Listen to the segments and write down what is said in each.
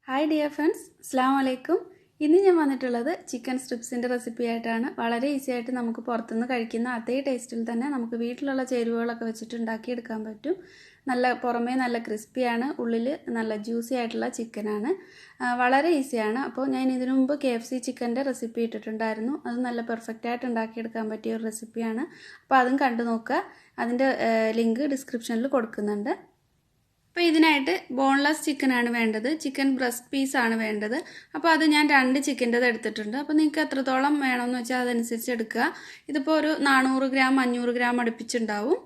Hi dear friends, അസ്സലാമു അലൈക്കും. ഇന്ന് ഞാൻ വന്നിട്ടുള്ളത് ചിക്കൻ സ്ട്രിപ്സിൻ്റെ റെസിപ്പി ആയിട്ടാണ്. വളരെ ഈസി ആയിട്ട് നമുക്ക് പുറത്തുനിന്ന് കഴിക്കുന്ന അതേ ടേസ്റ്റിൽ തന്നെ നമുക്ക് വീട്ടിലുള്ള ചേരുവകളൊക്കെ വെച്ചിട്ട് ഉണ്ടാക്കിയെടുക്കാൻ പറ്റും. പുറമേ നല്ല ക്രിസ്പിയാണ്, ഉള്ളിൽ നല്ല ജ്യൂസി ആയിട്ടുള്ള ചിക്കനാണ്. വളരെ ഈസിയാണ്. അപ്പോൾ ഞാൻ ഇതിനു മുമ്പ് KFC ചിക്കൻ്റെ റെസിപ്പി ഇട്ടിട്ടുണ്ടായിരുന്നു. അത് നല്ല പെർഫെക്റ്റ് ആയിട്ട് ഉണ്ടാക്കിയെടുക്കാൻ പറ്റിയ ഒരു റെസിപ്പിയാണ്. അപ്പോൾ അതും കണ്ടു നോക്കുക. അതിൻ്റെ ലിങ്ക് ഡിസ്ക്രിപ്ഷനിൽ കൊടുക്കുന്നുണ്ട്. അപ്പോൾ ഇതിനായിട്ട് ബോൺലെസ് ചിക്കനാണ് വേണ്ടത്. ചിക്കൻ ബ്രസ്റ്റ് പീസാണ് വേണ്ടത്. അപ്പോൾ അത് ഞാൻ 2 ചിക്കൻ്റെത് എടുത്തിട്ടുണ്ട്. അപ്പോൾ നിങ്ങൾക്ക് എത്രത്തോളം വേണമെന്ന് വെച്ചാൽ അതനുസരിച്ച് എടുക്കുക. ഇതിപ്പോൾ ഒരു 400 ഗ്രാം 500 ഗ്രാം അടുപ്പിച്ചുണ്ടാവും.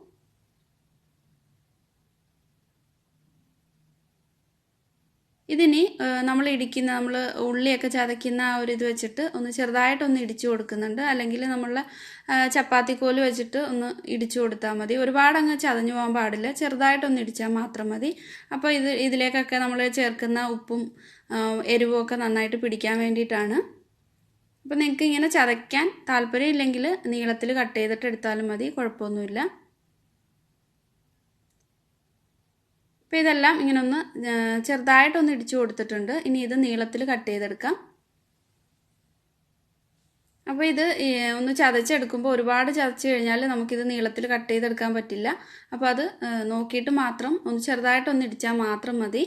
ഇതിനി നമ്മൾ ഉള്ളിയൊക്കെ ചതയ്ക്കുന്ന ആ ഒരു ഇത് വെച്ചിട്ട് ഒന്ന് ചെറുതായിട്ടൊന്ന് ഇടിച്ചു കൊടുക്കുന്നുണ്ട്. അല്ലെങ്കിൽ നമ്മളുടെ ചപ്പാത്തിക്കോല് വെച്ചിട്ട് ഒന്ന് ഇടിച്ചു കൊടുത്താൽ മതി. ഒരുപാട് അങ്ങ് ചതഞ്ഞു പോകാൻ പാടില്ല, ചെറുതായിട്ടൊന്ന് ഇടിച്ചാൽ മാത്രം മതി. അപ്പോൾ ഇതിലേക്കൊക്കെ നമ്മൾ ചേർക്കുന്ന ഉപ്പും എരിവും ഒക്കെ നന്നായിട്ട് പിടിക്കാൻ വേണ്ടിയിട്ടാണ്. അപ്പോൾ നിങ്ങൾക്ക് ഇങ്ങനെ ചതയ്ക്കാൻ താല്പര്യം ഇല്ലെങ്കിൽ നീളത്തിൽ കട്ട് ചെയ്തിട്ട് എടുത്താലും മതി, കുഴപ്പമൊന്നുമില്ല. അപ്പോൾ ഇതെല്ലാം ഇങ്ങനെ ഒന്ന് ചെറുതായിട്ടൊന്ന് ഇടിച്ചു കൊടുത്തിട്ടുണ്ട്. ഇനി ഇത് നീളത്തിൽ കട്ട് ചെയ്തെടുക്കാം. അപ്പോൾ ഇത് ഒന്ന് ചതച്ചെടുക്കുമ്പോൾ ഒരുപാട് ചതച്ച് കഴിഞ്ഞാൽ നമുക്കിത് നീളത്തിൽ കട്ട് ചെയ്തെടുക്കാൻ പറ്റില്ല. അപ്പോൾ അത് നോക്കിയിട്ട് മാത്രം ഒന്ന് ചെറുതായിട്ടൊന്ന് ഇടിച്ചാൽ മാത്രം മതി.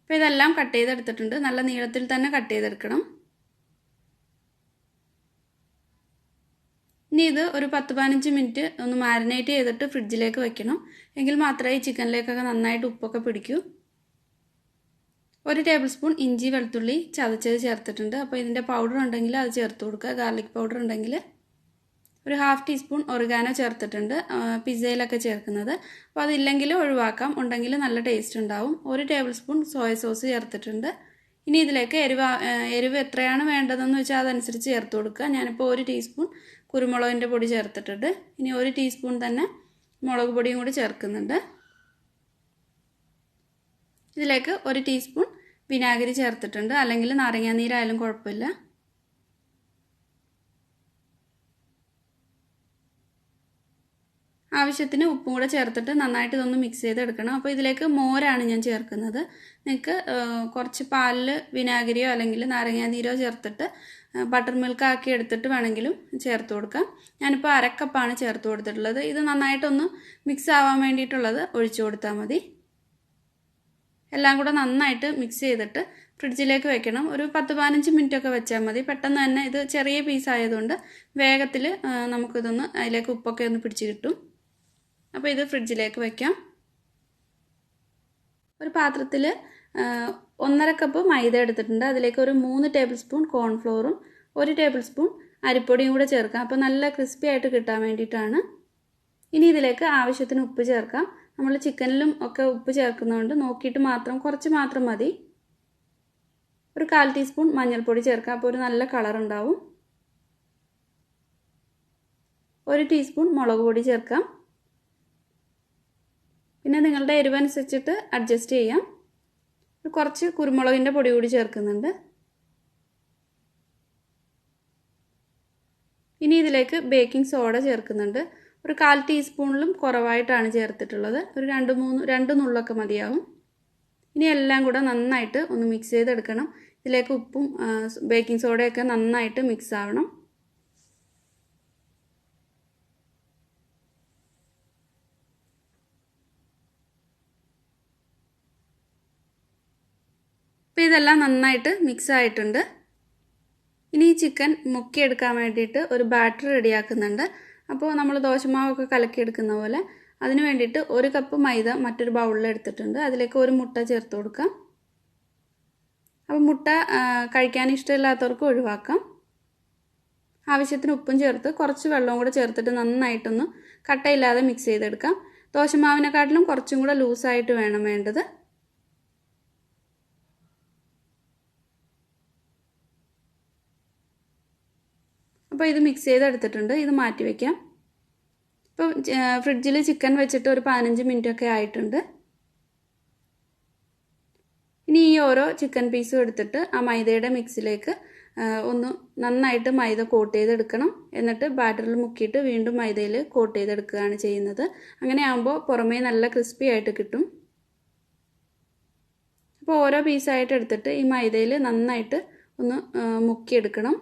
അപ്പോൾ ഇതെല്ലാം കട്ട് ചെയ്തെടുത്തിട്ടുണ്ട്. നല്ല നീളത്തിൽ തന്നെ കട്ട് ചെയ്തെടുക്കണം. ഇനി ഇത് ഒരു 10-15 മിനിറ്റ് ഒന്ന് മാരിനേറ്റ് ചെയ്തിട്ട് ഫ്രിഡ്ജിലേക്ക് വെക്കണം. എങ്കിൽ മാത്രമേ ഈ ചിക്കനിലേക്കൊക്കെ നന്നായിട്ട് ഉപ്പൊക്കെ പിടിക്കൂ. 1 ടേബിൾ സ്പൂൺ ഇഞ്ചി വെളുത്തുള്ളി ചതച്ചത് ചേർത്തിട്ടുണ്ട്. അപ്പോൾ ഇതിൻ്റെ പൗഡർ ഉണ്ടെങ്കിൽ അത് ചേർത്ത് കൊടുക്കുക. ഗാർലിക് പൗഡർ ഉണ്ടെങ്കിൽ ഒരു 1/2 ടീസ്പൂൺ ഒറിഗാനോ ചേർത്തിട്ടുണ്ട്, പിസ്സയിലൊക്കെ ചേർക്കുന്നത്. അപ്പോൾ അതില്ലെങ്കിൽ ഒഴിവാക്കാം, ഉണ്ടെങ്കിൽ നല്ല ടേസ്റ്റ് ഉണ്ടാവും. 1 ടേബിൾ സ്പൂൺ സോയ സോസ് ചേർത്തിട്ടുണ്ട്. ഇനി ഇതിലേക്ക് എരിവ് എത്രയാണ് വേണ്ടതെന്ന് വെച്ചാൽ അതനുസരിച്ച് ചേർത്ത് കൊടുക്കുക. ഞാനിപ്പോൾ 1 ടീസ്പൂൺ കുരുമുളകിൻ്റെ പൊടി ചേർത്തിട്ടുണ്ട്. ഇനി 1 ടീസ്പൂൺ തന്നെ മുളക് പൊടിയും കൂടി ചേർക്കുന്നുണ്ട്. ഇതിലേക്ക് 1 ടീസ്പൂൺ വിനാഗിരി ചേർത്തിട്ടുണ്ട്, അല്ലെങ്കിൽ നാരങ്ങാനീരായാലും കുഴപ്പമില്ല. ആവശ്യത്തിന് ഉപ്പും കൂടെ ചേർത്തിട്ട് നന്നായിട്ട് ഇതൊന്ന് മിക്സ് ചെയ്തെടുക്കണം. അപ്പോൾ ഇതിലേക്ക് മോരാണ് ഞാൻ ചേർക്കുന്നത്. നിങ്ങൾക്ക് കുറച്ച് പാലിൽ വിനാഗിരിയോ അല്ലെങ്കിൽ നാരങ്ങാനീരോ ചേർത്തിട്ട് ബട്ടർ മിൽക്ക് ആക്കി എടുത്തിട്ട് വേണമെങ്കിലും ചേർത്ത് കൊടുക്കാം. ഞാനിപ്പോൾ 1/2 കപ്പാണ് ചേർത്ത് കൊടുത്തിട്ടുള്ളത്. ഇത് നന്നായിട്ടൊന്ന് മിക്സ് ആവാൻ വേണ്ടിയിട്ടുള്ളത് ഒഴിച്ചു കൊടുത്താൽ മതി. എല്ലാം കൂടെ നന്നായിട്ട് മിക്സ് ചെയ്തിട്ട് ഫ്രിഡ്ജിലേക്ക് വെക്കണം. ഒരു 10-15 മിനിറ്റ് ഒക്കെ വെച്ചാൽ മതി. പെട്ടെന്ന് തന്നെ ഇത് ചെറിയ പീസ് ആയതുകൊണ്ട് വേഗത്തിൽ നമുക്കിതൊന്ന് അതിലേക്ക് ഉപ്പൊക്കെ ഒന്ന് പിടിച്ച് കിട്ടും. അപ്പോൾ ഇത് ഫ്രിഡ്ജിലേക്ക് വയ്ക്കാം. ഒരു പാത്രത്തിൽ 1/2 കപ്പ് മൈദ എടുത്തിട്ടുണ്ട്. അതിലേക്ക് ഒരു 3 ടേബിൾ സ്പൂൺ കോൺഫ്ലോറും 1 ടേബിൾ സ്പൂൺ അരിപ്പൊടിയും കൂടെ ചേർക്കാം. അപ്പോൾ നല്ല ക്രിസ്പി ആയിട്ട് കിട്ടാൻ വേണ്ടിയിട്ടാണ്. ഇനി ഇതിലേക്ക് ആവശ്യത്തിന് ഉപ്പ് ചേർക്കാം. നമ്മൾ ചിക്കനിലും ഒക്കെ ഉപ്പ് ചേർക്കുന്നതുകൊണ്ട് നോക്കിയിട്ട് കുറച്ച് മാത്രം മതി. ഒരു 1/4 ടീസ്പൂൺ മഞ്ഞൾപ്പൊടി ചേർക്കാം. അപ്പോൾ ഒരു നല്ല കളർ ഉണ്ടാവും. 1 ടീസ്പൂൺ മുളക് പൊടി ചേർക്കാം. പിന്നെ നിങ്ങളുടെ എരിവനുസരിച്ചിട്ട് അഡ്ജസ്റ്റ് ചെയ്യാം. കുറച്ച് കുരുമുളകിൻ്റെ പൊടി കൂടി ചേർക്കുന്നുണ്ട്. ഇനി ഇതിലേക്ക് ബേക്കിംഗ് സോഡ ചേർക്കുന്നുണ്ട്. ഒരു 1/4 ടീസ്പൂണിലും കുറവായിട്ടാണ് ചേർത്തിട്ടുള്ളത്. ഒരു 2 നുള്ളൊക്കെ മതിയാവും. ഇനി എല്ലാം കൂടെ നന്നായിട്ട് ഒന്ന് മിക്സ് ചെയ്തെടുക്കണം. ഇതിലേക്ക് ഉപ്പും ബേക്കിംഗ് സോഡയൊക്കെ നന്നായിട്ട് മിക്സ് ആവണം. അപ്പോൾ ഇതെല്ലാം നന്നായിട്ട് മിക്സ് ആയിട്ടുണ്ട്. ഇനി ഈ ചിക്കൻ മുക്കിയെടുക്കാൻ വേണ്ടിയിട്ട് ഒരു ബാറ്റർ റെഡിയാക്കുന്നുണ്ട്. അപ്പോൾ നമ്മൾ ദോശമാവൊക്കെ കലക്കിയെടുക്കുന്ന പോലെ അതിന് വേണ്ടിയിട്ട് 1 കപ്പ് മൈദ മറ്റൊരു ബൗളിൽ എടുത്തിട്ടുണ്ട്. അതിലേക്ക് 1 മുട്ട ചേർത്ത് കൊടുക്കാം. അപ്പോൾ മുട്ട കഴിക്കാൻ ഇഷ്ടമില്ലാത്തവർക്ക് ഒഴിവാക്കാം. ആവശ്യത്തിന് ഉപ്പും ചേർത്ത് കുറച്ച് വെള്ളവും കൂടെ ചേർത്തിട്ട് നന്നായിട്ടൊന്ന് കട്ടയില്ലാതെ മിക്സ് ചെയ്തെടുക്കാം. ദോശമാവിനെക്കാട്ടിലും കുറച്ചും കൂടെ ലൂസായിട്ട് വേണ്ടത്. അപ്പോൾ ഇത് മിക്സ് ചെയ്തെടുത്തിട്ടുണ്ട്. ഇത് മാറ്റി വയ്ക്കാം. ഇപ്പോൾ ഫ്രിഡ്ജിൽ ചിക്കൻ വെച്ചിട്ട് ഒരു 15 മിനിറ്റൊക്കെ ആയിട്ടുണ്ട്. ഇനി ഈ ഓരോ ചിക്കൻ പീസും എടുത്തിട്ട് ആ മൈദയുടെ മിക്സിലേക്ക് ഒന്ന് നന്നായിട്ട് മൈദ കോട്ട് ചെയ്തെടുക്കണം. എന്നിട്ട് ബാറ്ററിൽ മുക്കിയിട്ട് വീണ്ടും മൈദയിൽ കോട്ട് ചെയ്തെടുക്കുകയാണ് ചെയ്യുന്നത്. അങ്ങനെ ആകുമ്പോൾ പുറമേ നല്ല ക്രിസ്പി ആയിട്ട് കിട്ടും. അപ്പോൾ ഓരോ പീസായിട്ട് എടുത്തിട്ട് ഈ മൈദയിൽ നന്നായിട്ട് ഒന്ന് മുക്കിയെടുക്കണം.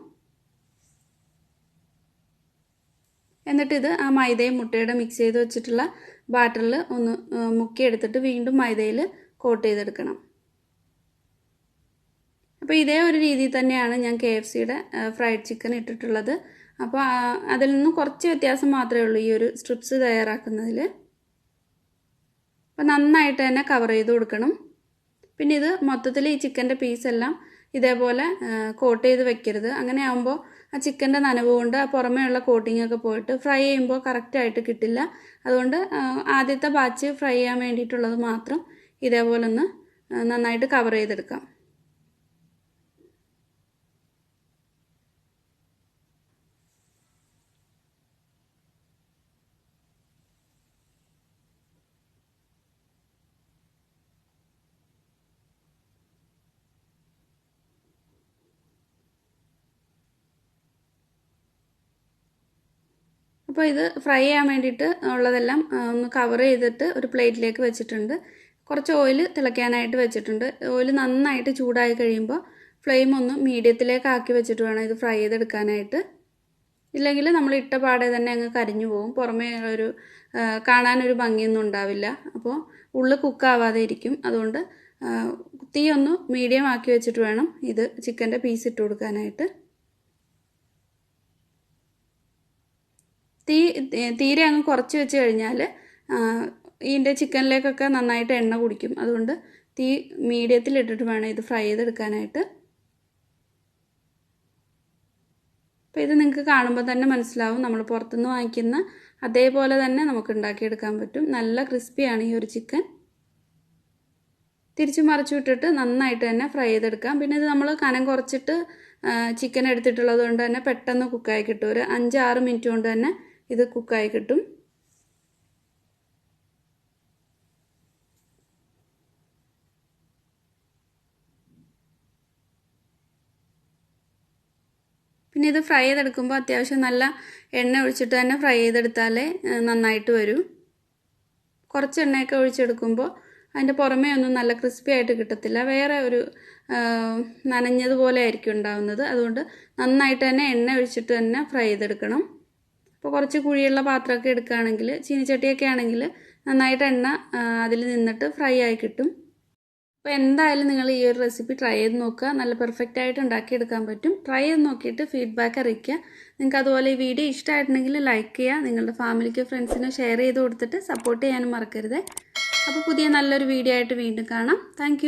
എന്നിട്ട് ഇത് ആ മൈദയും മുട്ടയുടെ മിക്സ് ചെയ്ത് വെച്ചിട്ടുള്ള ബാറ്ററിൽ ഒന്ന് മുക്കിയെടുത്തിട്ട് വീണ്ടും മൈദയിൽ കോട്ട് ചെയ്തെടുക്കണം. അപ്പോൾ ഇതേ ഒരു രീതിയിൽ തന്നെയാണ് ഞാൻ KFCയുടെ ഫ്രൈഡ് ചിക്കൻ ഇട്ടിട്ടുള്ളത്. അപ്പോൾ അതിൽ നിന്നും കുറച്ച് വ്യത്യാസം മാത്രമേ ഉള്ളൂ ഈ ഒരു സ്ട്രിപ്സ് തയ്യാറാക്കുന്നതിൽ. അപ്പോൾ നന്നായിട്ട് തന്നെ കവർ ചെയ്ത് കൊടുക്കണം. പിന്നെ ഇത് മൊത്തത്തിൽ ഈ ചിക്കൻ്റെ പീസെല്ലാം ഇതേപോലെ കോട്ട് ചെയ്ത് വെക്കരുത്. അങ്ങനെ ആകുമ്പോൾ ആ ചിക്കൻ്റെ നനവ് കൊണ്ട് ആ പുറമേയുള്ള കോട്ടിങ്ങൊക്കെ പോയിട്ട് ഫ്രൈ ചെയ്യുമ്പോൾ കറക്റ്റായിട്ട് കിട്ടില്ല. അതുകൊണ്ട് ആദ്യത്തെ ബാച്ച് ഫ്രൈ ചെയ്യാൻ വേണ്ടിയിട്ടുള്ളത് മാത്രം ഇതേപോലെ ഒന്ന് നന്നായിട്ട് കവർ ചെയ്തെടുക്കാം. അപ്പോൾ ഇത് ഫ്രൈ ചെയ്യാൻ വേണ്ടിയിട്ട് ഉള്ളതെല്ലാം ഒന്ന് കവർ ചെയ്തിട്ട് ഒരു പ്ലേറ്റിലേക്ക് വെച്ചിട്ടുണ്ട്. കുറച്ച് ഓയിൽ തിളയ്ക്കാനായിട്ട് വെച്ചിട്ടുണ്ട്. ഓയിൽ നന്നായിട്ട് ചൂടായി കഴിയുമ്പോൾ ഫ്ലെയിം ഒന്ന് മീഡിയത്തിലേക്ക് ആക്കി വെച്ചിട്ട് വേണം ഇത് ഫ്രൈ ചെയ്തെടുക്കാനായിട്ട്. ഇല്ലെങ്കിൽ നമ്മൾ ഇട്ട പാടെ തന്നെ അങ്ങ് കരിഞ്ഞു പോകും. പുറമേ ഒരു കാണാനൊരു ഭംഗിയൊന്നും ഉണ്ടാവില്ല. അപ്പോൾ ഉള്ളിൽ കുക്കാവാതെ ഇരിക്കും. അതുകൊണ്ട് തീ ഒന്ന് മീഡിയം ആക്കി വെച്ചിട്ട് വേണം ഇത് ചിക്കൻ്റെ പീസ് ഇട്ട് കൊടുക്കാനായിട്ട്. തീരെ അങ്ങ് കുറച്ച് വെച്ച് കഴിഞ്ഞാൽ ഇതിൻ്റെ ചിക്കനിലേക്കൊക്കെ നന്നായിട്ട് എണ്ണ കുടിക്കും. അതുകൊണ്ട് തീ മീഡിയത്തിൽ ഇട്ടിട്ട് വേണം ഇത് ഫ്രൈ ചെയ്തെടുക്കാനായിട്ട്. അപ്പോൾ ഇത് നിങ്ങൾക്ക് കാണുമ്പോൾ തന്നെ മനസ്സിലാവും, നമ്മൾ പുറത്തുനിന്ന് വാങ്ങിക്കുന്ന അതേപോലെ തന്നെ നമുക്ക് ഉണ്ടാക്കിയെടുക്കാൻ പറ്റും. നല്ല ക്രിസ്പിയാണ് ഈ ഒരു ചിക്കൻ. തിരിച്ചു മറിച്ചു വിട്ടിട്ട് നന്നായിട്ട് തന്നെ ഫ്രൈ ചെയ്തെടുക്കാം. പിന്നെ ഇത് നമ്മൾ കനം കുറച്ചിട്ട് ചിക്കൻ എടുത്തിട്ടുള്ളത് കൊണ്ട് തന്നെ പെട്ടെന്ന് കുക്കായി കിട്ടും. ഒരു 5-6 മിനിറ്റ് കൊണ്ട് തന്നെ ഇത് കുക്കായി കിട്ടും. പിന്നെ ഇത് ഫ്രൈ ചെയ്തെടുക്കുമ്പോൾ അത്യാവശ്യം നല്ല എണ്ണ ഒഴിച്ചിട്ട് തന്നെ ഫ്രൈ ചെയ്തെടുത്താലേ നന്നായിട്ട് വരൂ. കുറച്ച് എണ്ണയൊക്കെ ഒഴിച്ചെടുക്കുമ്പോൾ അതിൻ്റെ പുറമേ ഒന്നും നല്ല ക്രിസ്പി ആയിട്ട് കിട്ടത്തില്ല. വേറെ ഒരു നനഞ്ഞതുപോലെ ആയിരിക്കും ഉണ്ടാവുന്നത്. അതുകൊണ്ട് നന്നായിട്ട് തന്നെ എണ്ണ ഒഴിച്ചിട്ട് തന്നെ ഫ്രൈ ചെയ്തെടുക്കണം. അപ്പോൾ കുറച്ച് കുഴിയുള്ള പാത്രമൊക്കെ എടുക്കുകയാണെങ്കിൽ, ചീനിച്ചട്ടിയൊക്കെ ആണെങ്കിൽ നന്നായിട്ട് എണ്ണ അതിൽ നിന്നിട്ട് ഫ്രൈ ആയി കിട്ടും. അപ്പോൾ എന്തായാലും നിങ്ങൾ ഈ ഒരു റെസിപ്പി ട്രൈ ചെയ്ത് നോക്കുക. നല്ല പെർഫെക്റ്റ് ആയിട്ട് ഉണ്ടാക്കിയെടുക്കാൻ പറ്റും. ട്രൈ ചെയ്ത് നോക്കിയിട്ട് ഫീഡ്ബാക്ക് അറിയിക്കുക. നിങ്ങൾക്ക് അതുപോലെ ഈ വീഡിയോ ഇഷ്ടമായിട്ടുണ്ടെങ്കിൽ ലൈക്ക് ചെയ്യുക. നിങ്ങളുടെ ഫാമിലിക്ക് ഫ്രണ്ട്സിന് ഷെയർ ചെയ്ത് കൊടുത്തിട്ട് സപ്പോർട്ട് ചെയ്യാനും മറക്കരുത്. അപ്പോൾ പുതിയ നല്ലൊരു വീഡിയോ ആയിട്ട് വീണ്ടും കാണാം. താങ്ക്